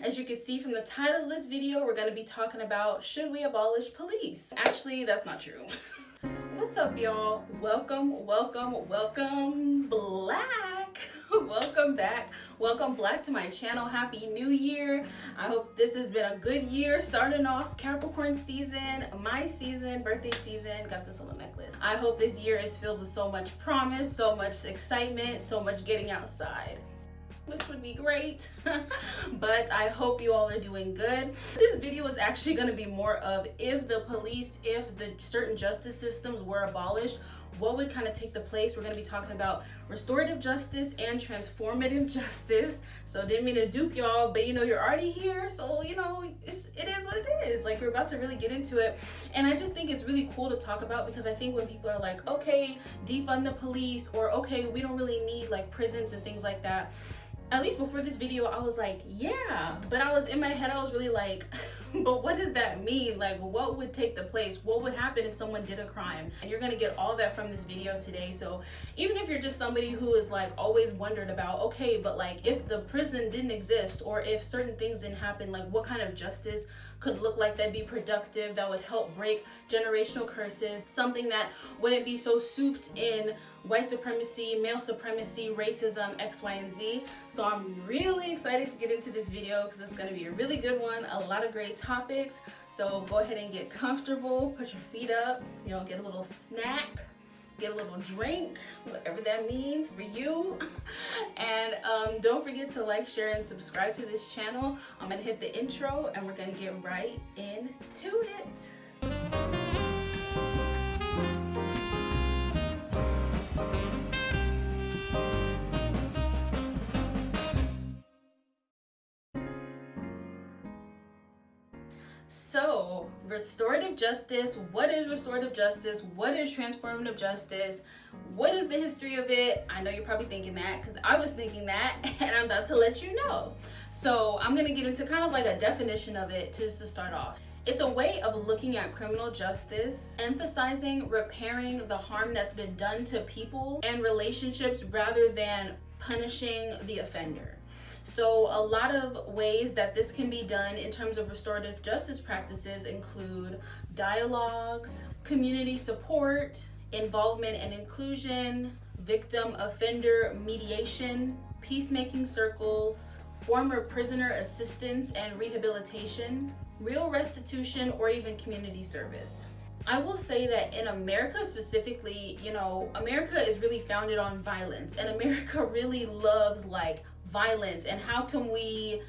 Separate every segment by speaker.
Speaker 1: As you can see from the title of this video, we're going to be talking about, should we abolish police? Actually, that's not true. What's up, y'all? Welcome Black. Welcome back. Welcome Black to my channel. Happy New Year. I hope this has been a good year, starting off Capricorn season, my season, birthday season. Got this little necklace. I hope this year is filled with so much promise, so much excitement, so much getting outside, which would be great. But I hope you all are doing good. This video is actually going to be more of, if the police, if the certain justice systems were abolished, what would kind of take the place. We're going to be talking about restorative justice and transformative justice. So didn't mean to dupe y'all, but you're already here, so it is what it is. Like, we're about to really get into it, and I just think it's really cool to talk about, because I think when people are like, okay, defund the police, or okay, we don't really need like prisons and things like that, at least before this video, I was like, yeah, but I was in my head, I was really like, but what does that mean? Like, what would take the place? What would happen if someone did a crime? And you're gonna get all that from this video today. So even if you're just somebody who is like always wondered about, okay, but like if the prison didn't exist, or if certain things didn't happen, like what kind of justice could look like that'd be productive, that would help break generational curses, something that wouldn't be so souped in white supremacy, male supremacy, racism, X, Y, and Z. So I'm really excited to get into this video, because it's going to be a really good one, a lot of great topics. So go ahead and get comfortable, put your feet up, get a little snack, get a little drink, whatever that means for you. And don't forget to like, share, and subscribe to this channel. I'm gonna hit the intro and we're gonna get right into it. So, restorative justice, what is restorative justice? What is transformative justice? What is the history of it? I know you're probably thinking that, because I was thinking that, and I'm about to let you know. So I'm going to get into kind of like a definition of it just to start off. It's a way of looking at criminal justice, emphasizing repairing the harm that's been done to people and relationships rather than punishing the offender. So a lot of ways that this can be done in terms of restorative justice practices include dialogues, community support, involvement and inclusion, victim-offender mediation, peacemaking circles, former prisoner assistance and rehabilitation, real restitution, or even community service. I will say that in America specifically, America is really founded on violence, and America really loves like violence, and how can we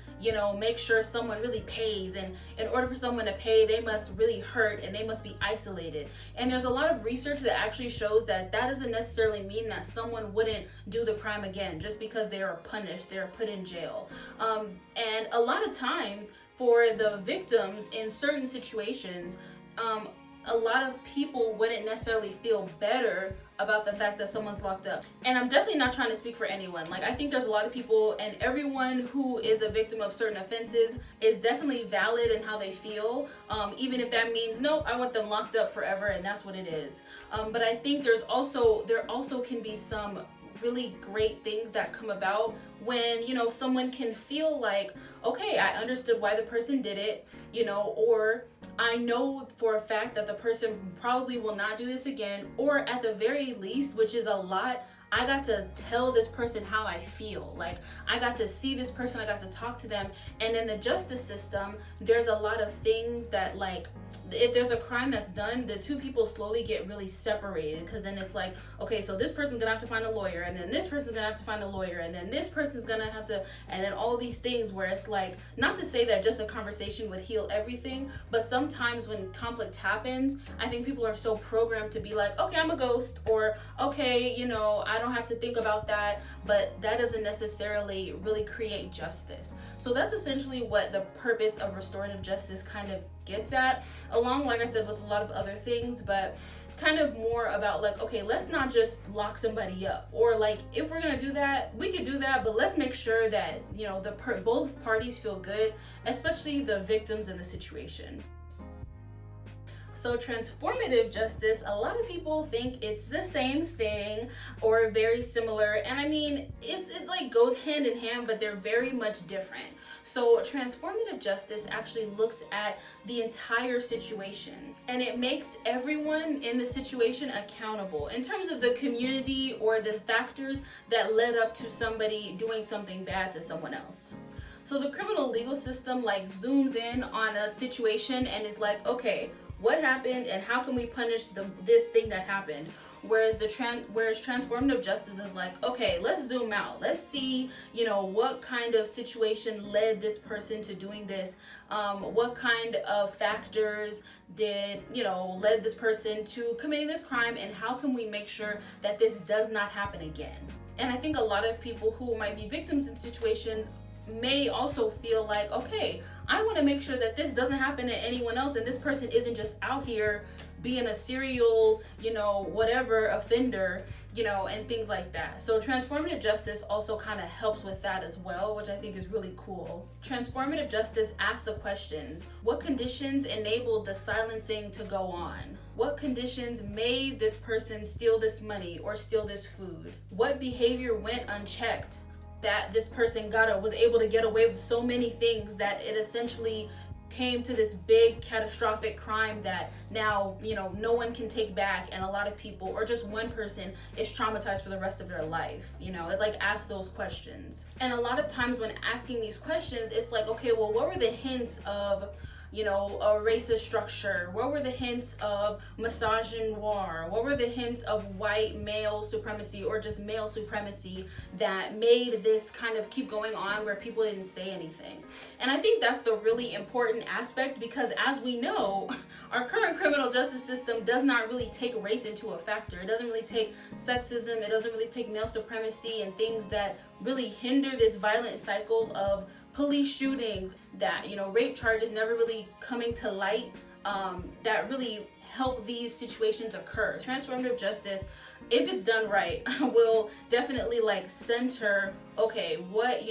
Speaker 1: make sure someone really pays, and in order for someone to pay, they must really hurt and they must be isolated. And there's a lot of research that actually shows that doesn't necessarily mean that someone wouldn't do the crime again just because they are punished, they're put in jail. And a lot of times for the victims in certain situations, a lot of people wouldn't necessarily feel better about the fact that someone's locked up. And I'm definitely not trying to speak for anyone. Like, I think there's a lot of people, and everyone who is a victim of certain offenses is definitely valid in how they feel, even if that means, no, I want them locked up forever, and that's what it is. But I think there also can be some really great things that come about when someone can feel like, okay, I understood why the person did it, or I know for a fact that the person probably will not do this again, or at the very least, which is a lot, I got to tell this person how I feel. Like, I got to see this person, I got to talk to them. And in the justice system, there's a lot of things that, like, if there's a crime that's done, the two people slowly get really separated, because then it's like, okay, so this person's gonna have to find a lawyer, and then this person's gonna have to find a lawyer, and then this person's gonna have to, and then all these things where it's like, not to say that just a conversation would heal everything, but sometimes when conflict happens, I think people are so programmed to be like, okay, I'm a ghost, or okay, I don't have to think about that, but that doesn't necessarily really create justice. So that's essentially what the purpose of restorative justice kind of gets at, along, like I said, with a lot of other things, but kind of more about like, okay, let's not just lock somebody up, or like, if we're gonna do that, we could do that, but let's make sure that both parties feel good, especially the victims in the situation. So transformative justice, a lot of people think it's the same thing or very similar. And I mean, it like goes hand in hand, but they're very much different. So transformative justice actually looks at the entire situation, and it makes everyone in the situation accountable in terms of the community or the factors that led up to somebody doing something bad to someone else. So the criminal legal system like zooms in on a situation and is like, okay, what happened and how can we punish this thing that happened? Whereas transformative justice is like, okay, let's zoom out. Let's see, what kind of situation led this person to doing this. What kind of factors did, led this person to committing this crime, and how can we make sure that this does not happen again? And I think a lot of people who might be victims in situations may also feel like, okay, I want to make sure that this doesn't happen to anyone else, and this person isn't just out here being a serial, whatever offender, and things like that. So transformative justice also kind of helps with that as well, which I think is really cool. Transformative justice asks the questions: what conditions enabled the silencing to go on? What conditions made this person steal this money or steal this food? What behavior went unchecked that this person was able to get away with so many things that it essentially came to this big catastrophic crime that now, no one can take back, and a lot of people, or just one person, is traumatized for the rest of their life. It like asks those questions. And a lot of times when asking these questions, it's like, okay, well, what were the hints of a racist structure? What were the hints of misogynoir? What were the hints of white male supremacy or just male supremacy that made this kind of keep going on where people didn't say anything? And I think that's the really important aspect, because as we know, our current criminal justice system does not really take race into a factor. It doesn't really take sexism. It doesn't really take male supremacy and things that really hinder this violent cycle of police shootings, that rape charges never really coming to light, that really help these situations occur. Transformative justice, if it's done right, will definitely like center, okay, what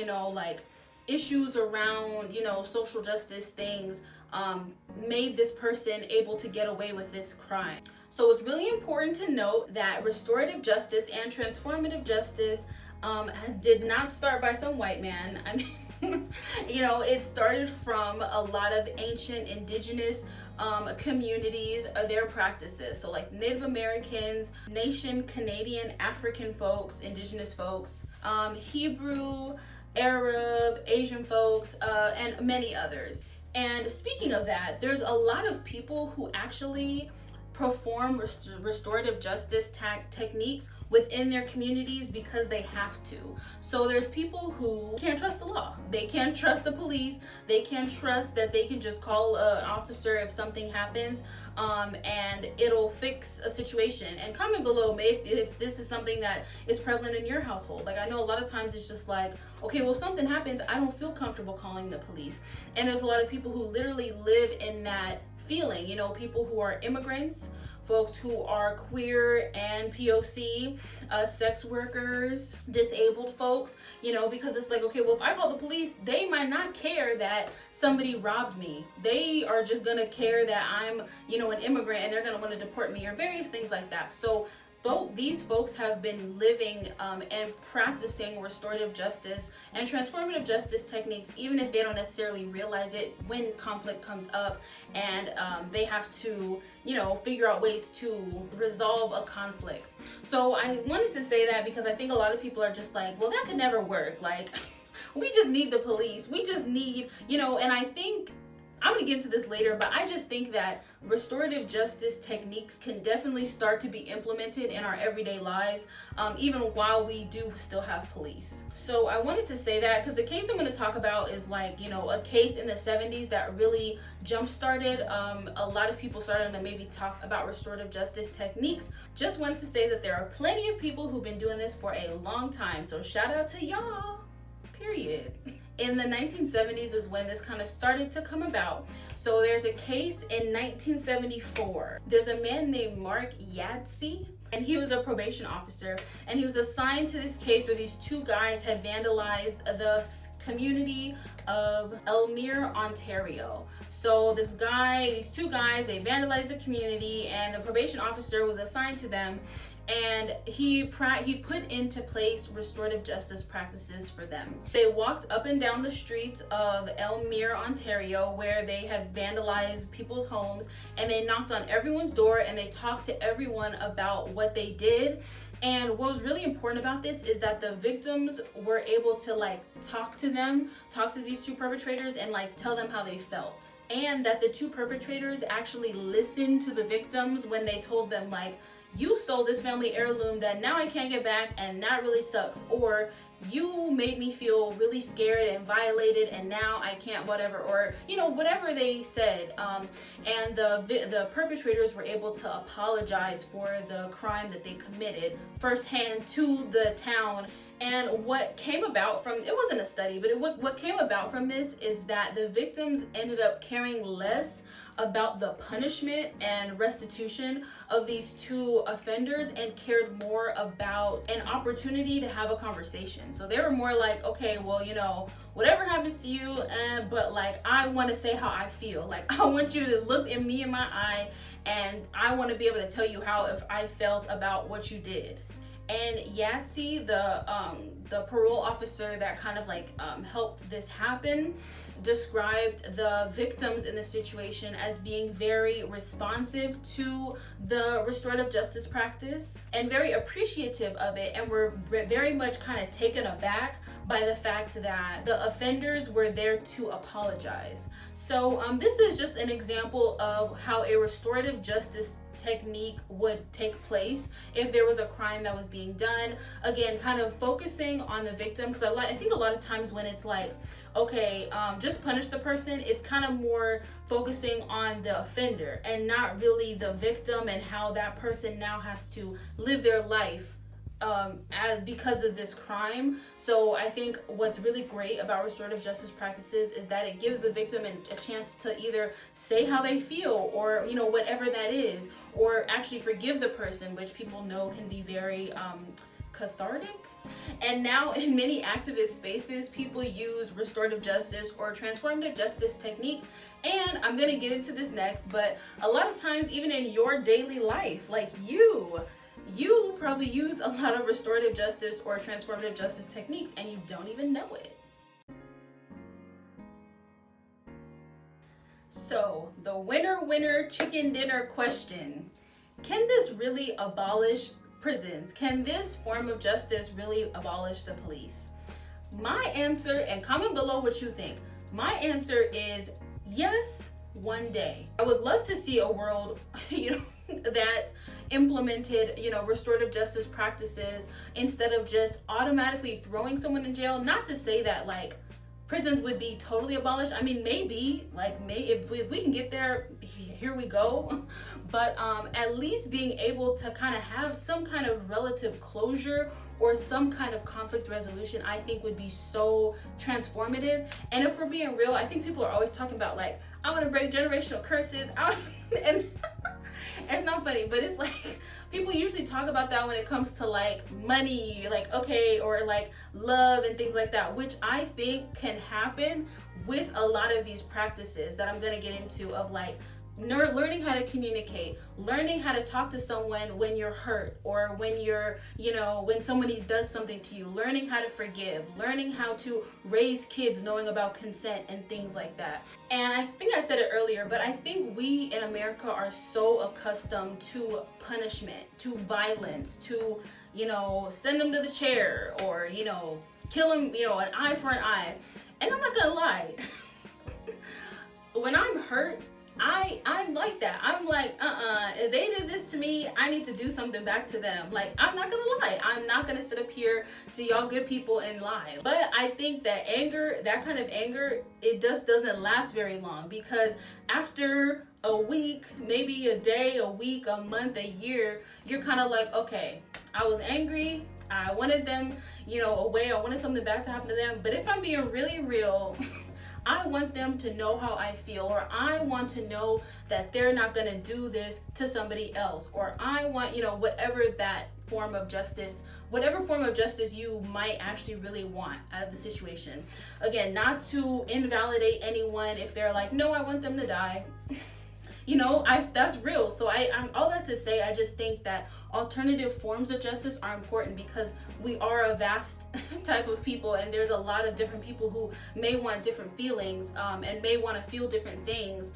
Speaker 1: issues around social justice things made this person able to get away with this crime. So it's really important to note that restorative justice and transformative justice did not start by some white man. I mean, it started from a lot of ancient indigenous communities, their practices. So like Native Americans, Canadian, African folks, indigenous folks, Hebrew, Arab, Asian folks, and many others. And speaking of that, there's a lot of people who actually perform restorative justice techniques within their communities because they have to. So there's people who can't trust the law. They can't trust the police. They can't trust that they can just call an officer if something happens, and it'll fix a situation. And comment below if this is something that is prevalent in your household. Like, I know a lot of times it's just like, okay, well, if something happens, I don't feel comfortable calling the police. And there's a lot of people who literally live in that feeling, people who are immigrants, folks who are queer and POC, sex workers, disabled folks, because it's like, okay, well, if I call the police, they might not care that somebody robbed me. They are just gonna care that I'm, an immigrant, and they're gonna want to deport me, or various things like that. So these folks have been living and practicing restorative justice and transformative justice techniques, even if they don't necessarily realize it, when conflict comes up and they have to, figure out ways to resolve a conflict. So I wanted to say that because I think a lot of people are just like, well, that could never work. Like, we just need the police. We just need, and I think, I'm going to get into this later, but I just think that restorative justice techniques can definitely start to be implemented in our everyday lives, even while we do still have police. So I wanted to say that because the case I'm going to talk about is like, a case in the 70s that really jump-started. A lot of people started to maybe talk about restorative justice techniques. Just wanted to say that there are plenty of people who've been doing this for a long time. So shout out to y'all, period. In the 1970s is when this kind of started to come about. So there's a case in 1974. There's a man named Mark Yadsey, and he was a probation officer, and he was assigned to this case where these two guys had vandalized the community of Elmire, Ontario. So these two guys, they vandalized the community, and the probation officer was assigned to them, and he put into place restorative justice practices for them. They walked up and down the streets of Elmire, Ontario, where they had vandalized people's homes, and they knocked on everyone's door and they talked to everyone about what they did. And what was really important about this is that the victims were able to talk to these two perpetrators and tell them how they felt. And that the two perpetrators actually listened to the victims when they told them you stole this family heirloom that now I can't get back, and that really sucks. Or you made me feel really scared and violated, and now I can't, whatever. Or, whatever they said. And the perpetrators were able to apologize for the crime that they committed firsthand to the town. And what came about from, it wasn't a study, but what came about from this is that the victims ended up caring less about the punishment and restitution of these two offenders and cared more about an opportunity to have a conversation. So they were more like, okay, well, whatever happens to you, but I want to say how I feel. I want you to look at me in my eye, and I want to be able to tell you how if I felt about what you did. And Yahtzee, the parole officer that kind of helped this happen, described the victims in the situation as being very responsive to the restorative justice practice and very appreciative of it, and were very much kind of taken aback by the fact that the offenders were there to apologize. So this is just an example of how a restorative justice technique would take place if there was a crime that was being done. Again, kind of focusing on the victim, because I think a lot of times when it's okay, just punish the person, it's kind of more focusing on the offender and not really the victim and how that person now has to live their life because of this crime. So I think what's really great about restorative justice practices is that it gives the victim a chance to either say how they feel, or whatever that is, or actually forgive the person, which people know can be very cathartic. And now in many activist spaces, people use restorative justice or transformative justice techniques. And I'm gonna get into this next, but a lot of times, even in your daily life, you probably use a lot of restorative justice or transformative justice techniques and you don't even know it. So the winner chicken dinner question: can this really abolish prisons? Can this form of justice really abolish the police? My answer, and comment below what you think, my answer is yes, one day. I would love to see a world, that implemented, restorative justice practices instead of just automatically throwing someone in jail. Not to say that prisons would be totally abolished. I mean, maybe, if we can get there, here we go. But at least being able to kind of have some kind of relative closure or some kind of conflict resolution, I think would be so transformative. And if we're being real, I think people are always talking about I want to break generational curses. And it's not funny, but it's people usually talk about that when it comes to money, or love and things like that, which I think can happen with a lot of these practices that I'm going to get into, of learning how to communicate, learning how to talk to someone when you're hurt, or when you're, when somebody does something to you, learning how to forgive, learning how to raise kids, knowing about consent and things like that. And I think I said it earlier, but I think we in America are so accustomed to punishment, to violence, to, send them to the chair, or, kill them, an eye for an eye. And I'm not gonna lie, when I'm hurt, I'm like that. I'm if they did this to me, I need to do something back to them. I'm not gonna lie. I'm not gonna sit up here to y'all good people and lie. But I think that anger, that kind of anger, it just doesn't last very long, because after a week, maybe a day, a week, a month, a year, you're kind of okay, I was angry. I wanted them, away. I wanted something bad to happen to them. But if I'm being really real, I want them to know how I feel, or I want to know that they're not going to do this to somebody else, or I want, whatever that form of justice, whatever form of justice you might actually really want out of the situation. Again, not to invalidate anyone if they're like, no, I want them to die. That's real. So I'm all that to say, I just think that alternative forms of justice are important because we are a vast type of people, and there's a lot of different people who may want different feelings and may want to feel different things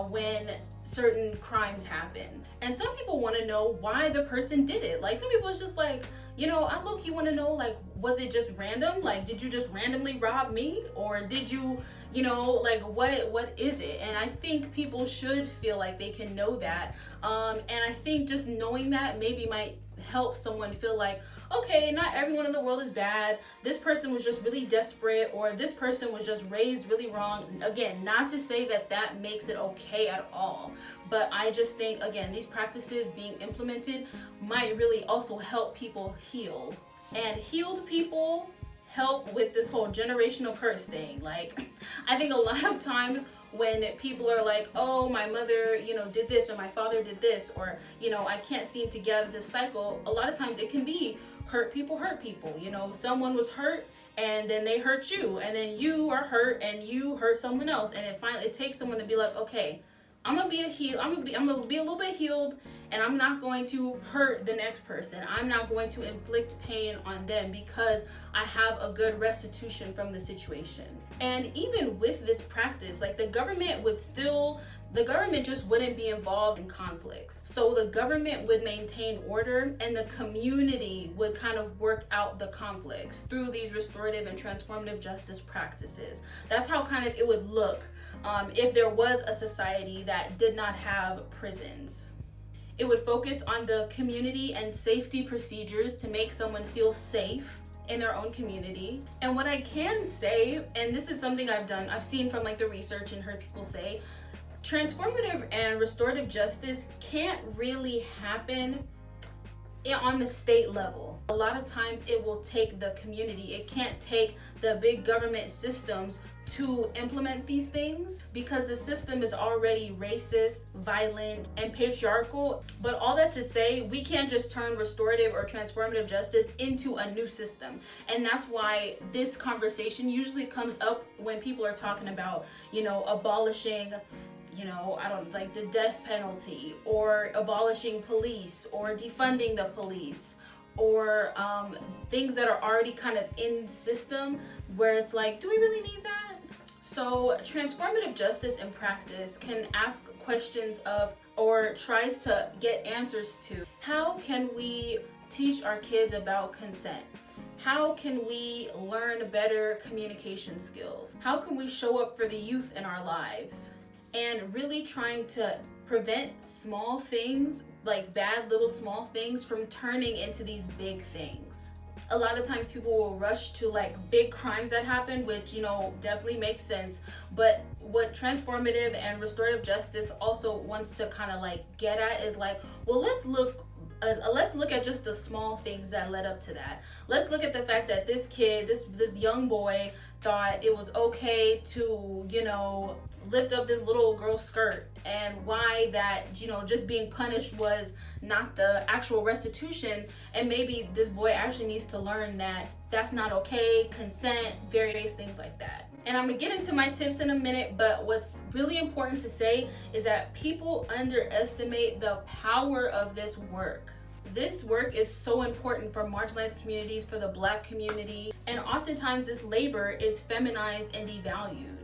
Speaker 1: when certain crimes happen. And some people want to know why the person did it. Like, some people it's just like, I low-key want to know, like, was it just random? Like, did you just randomly rob me? Or did you, what is it? And I think people should feel like they can know that. And I think just knowing that maybe might help someone feel like, okay, not everyone in the world is bad. This person was just really desperate, or this person was just raised really wrong. Again, not to say that that makes it okay at all. But I just think, again, these practices being implemented might really also help people heal. And healed people help with this whole generational curse thing. Like, I think a lot of times when people are like, oh, my mother, did this, or my father did this, or, I can't seem to get out of this cycle, a lot of times it can be hurt people. Someone was hurt and then they hurt you, and then you are hurt and you hurt someone else. And it finally, it takes someone to be like, okay, I'm gonna be a little bit healed, and I'm not going to hurt the next person. I'm not going to inflict pain on them because I have a good restitution from the situation. And even with this practice, like, the government just wouldn't be involved in conflicts. So the government would maintain order, and the community would kind of work out the conflicts through these restorative and transformative justice practices. That's how kind of it would look if there was a society that did not have prisons. It would focus on the community and safety procedures to make someone feel safe in their own community. And what I can say, and this is something I've seen from like the research and heard people say, transformative and restorative justice can't really happen on the state level. A lot of times it will take the community. It can't take the big government systems to implement these things because the system is already racist, violent, and patriarchal. But all that to say, we can't just turn restorative or transformative justice into a new system. And that's why this conversation usually comes up when people are talking about, abolishing the death penalty, or abolishing police, or defunding the police, or things that are already kind of in system where it's like, do we really need that? So transformative justice in practice can ask questions of, or tries to get answers to, how can we teach our kids about consent? How can we learn better communication skills? How can we show up for the youth in our lives? And really trying to prevent small things, like bad little small things, from turning into these big things. A lot of times people will rush to like big crimes that happen, which, definitely makes sense. But what transformative and restorative justice also wants to kind of like get at is like, well, let's look at just the small things that led up to that. Let's look at the fact that this kid, this young boy, thought it was okay to, lift up this little girl's skirt, and why that, just being punished was not the actual restitution. And maybe this boy actually needs to learn that that's not okay, consent, various things like that. And I'm gonna get into my tips in a minute, but what's really important to say is that people underestimate the power of this work. This work is so important for marginalized communities, for the Black community, and oftentimes this labor is feminized and devalued.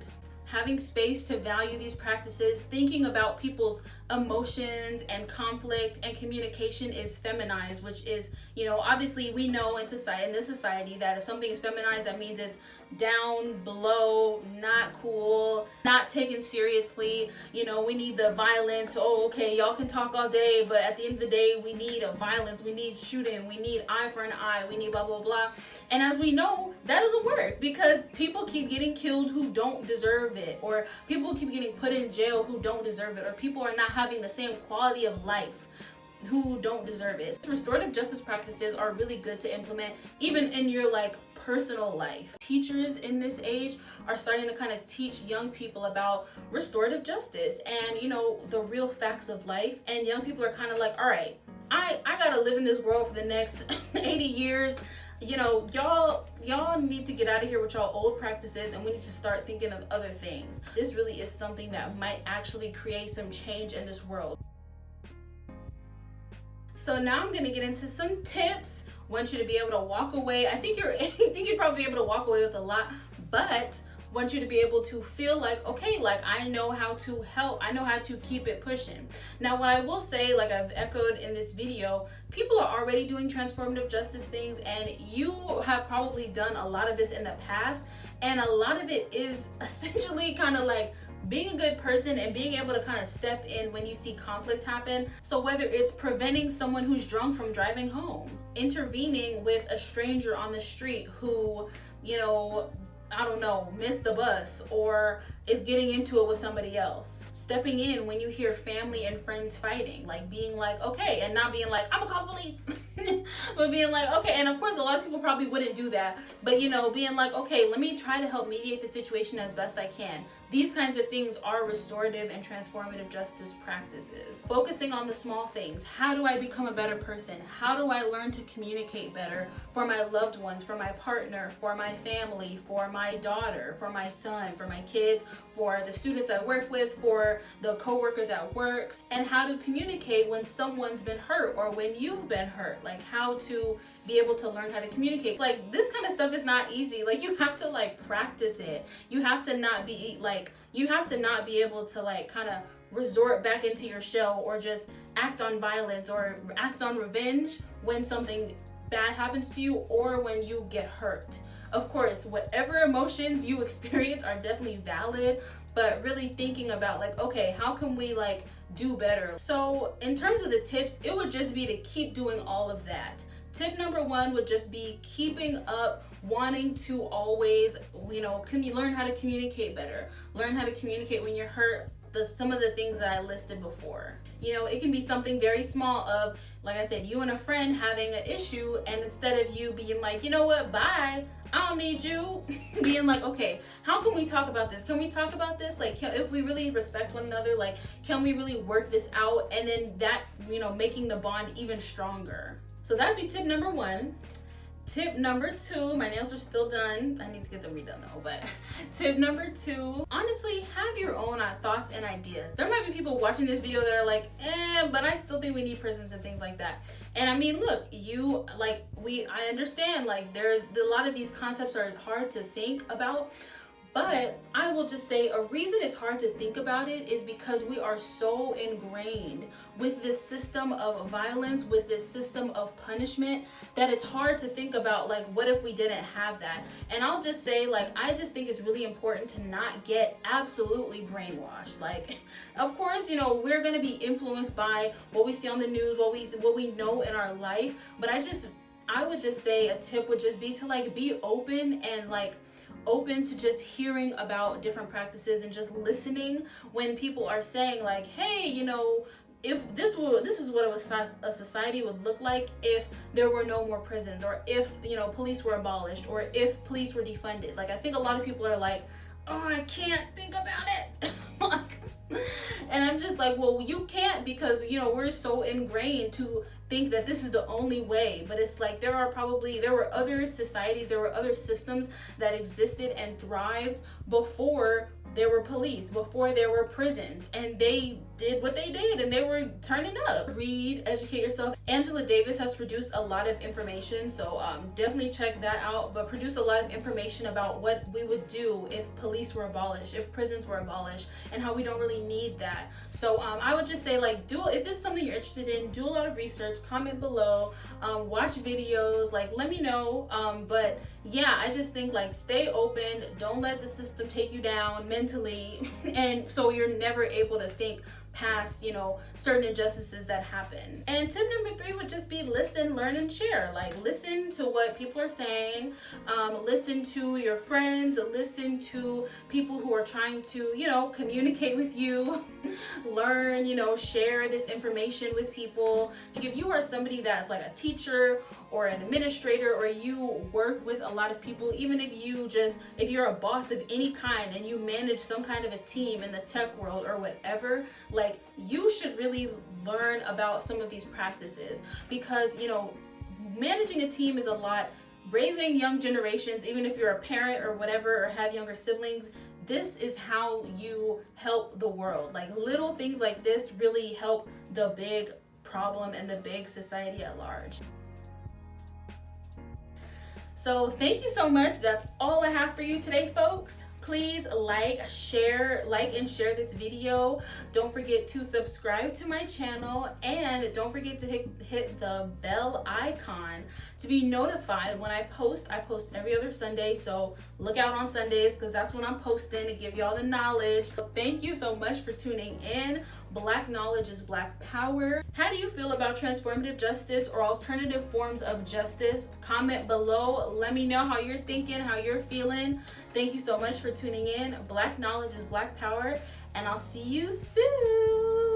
Speaker 1: Having space to value these practices, thinking about people's emotions and conflict and communication is feminized, which is, obviously we know in this society that if something is feminized, that means it's down, below, not cool, not taken seriously. We need the violence. Oh, okay, y'all can talk all day, but at the end of the day, we need a violence, we need shooting, we need eye for an eye, we need blah, blah, blah. And as we know, that doesn't work because people keep getting killed who don't deserve it, or people keep getting put in jail who don't deserve it, or people are not having the same quality of life who don't deserve it. Restorative justice practices are really good to implement even in your personal life. Teachers in this age are starting to kind of teach young people about restorative justice and, you know, the real facts of life. And young people are kind of like, all right, I gotta live in this world for the next 80 years. You know, y'all need to get out of here with y'all old practices, and we need to start thinking of other things. This really is something that might actually create some change in this world. So now I'm gonna get into some tips. Want you to be able to walk away. I think you'd probably be able to walk away with a lot, but want you to be able to feel like, okay, like I know how to help. I know how to keep it pushing. Now, what I will say, like I've echoed in this video, people are already doing transformative justice things, and you have probably done a lot of this in the past, and a lot of it is essentially kind of like being a good person and being able to kind of step in when you see conflict happen. So whether it's preventing someone who's drunk from driving home, intervening with a stranger on the street who, you know, I don't know, missed the bus or is getting into it with somebody else. Stepping in when you hear family and friends fighting, like being like, okay, and not being like, I'm gonna call the police. But being like, okay, and of course a lot of people probably wouldn't do that, but you know, being like, okay, let me try to help mediate the situation as best I can. These kinds of things are restorative and transformative justice practices. Focusing on the small things. How do I become a better person? How do I learn to communicate better for my loved ones, for my partner, for my family, for my daughter, for my son, for my kids, for the students I work with, for the co-workers at work, and how to communicate when someone's been hurt or when you've been hurt, like how to be able to learn how to communicate. Like this kind of stuff is not easy. Like you have to like practice it. You have to not be able to like kind of resort back into your shell or just act on violence or act on revenge when something bad happens to you or when you get hurt. Of course, whatever emotions you experience are definitely valid, but really thinking about like, okay, how can we like do better? So in terms of the tips, it would just be to keep doing all of that. Tip number one would just be keeping up, wanting to always, you know, can you learn how to communicate better? Learn how to communicate when you're hurt. Some of the things that I listed before. You know, it can be something very small of, like I said, you and a friend having an issue, and instead of you being like, you know what, bye, I don't need you, being like, okay, how can we talk about this? Can we talk about this? Like, if we really respect one another, like, can we really work this out? And then that, you know, making the bond even stronger. So that'd be tip number one. Tip number two, my nails are still done. I need to get them redone though, but tip number two, honestly, have your own thoughts and ideas. There might be people watching this video that are like, but I still think we need prisons and things like that. And I mean, look, I understand, like there's a lot of these concepts are hard to think about. But I will just say a reason it's hard to think about it is because we are so ingrained with this system of violence, with this system of punishment, that it's hard to think about like, what if we didn't have that? And I'll just say, like, I just think it's really important to not get absolutely brainwashed. Like, of course, you know, we're going to be influenced by what we see on the news, what we know in our life. But I would just say a tip would just be to like be open and like open to just hearing about different practices and just listening when people are saying like, hey, you know, if this is what a society would look like if there were no more prisons, or if, you know, police were abolished, or if police were defunded. Like, I think a lot of people are like, oh, I can't think about it. And I'm just like, well, you can't, because, you know, we're so ingrained to think that this is the only way. But it's like there were other societies, there were other systems that existed and thrived before there were police, before there were prisons, and they did what they did and they were turning up. Read, educate yourself. Angela Davis has produced a lot of information, so definitely check that out, but produce a lot of information about what we would do if police were abolished, if prisons were abolished, and how we don't really need that. So I would just say, like, if this is something you're interested in, do a lot of research, comment below, watch videos, like, let me know. But yeah, I just think, like, stay open, don't let the system take you down mentally, and so you're never able to think past, you know, certain injustices that happen. And tip number 3 would just be listen, learn, and share. Like, listen to what people are saying, listen to your friends, listen to people who are trying to, you know, communicate with you, learn, you know, share this information with people. If you are somebody that's like a teacher or an administrator, or you work with a lot of people, even if you're a boss of any kind and you manage some kind of a team in the tech world or whatever, like, you should really learn about some of these practices, because, you know, managing a team is a lot. Raising young generations, even if you're a parent or whatever, or have younger siblings, this is how you help the world. Like, little things like this really help the big problem and the big society at large. So thank you so much. That's all I have for you today, folks. Please like and share this video. Don't forget to subscribe to my channel, and don't forget to hit the bell icon to be notified when I post. I post every other Sunday, so look out on Sundays, because that's when I'm posting to give y'all the knowledge. So thank you so much for tuning in. Black knowledge is Black power. How do you feel about transformative justice or alternative forms of justice? Comment below. Let me know how you're thinking, how you're feeling. Thank you so much for tuning in. Black knowledge is Black power, and I'll see you soon.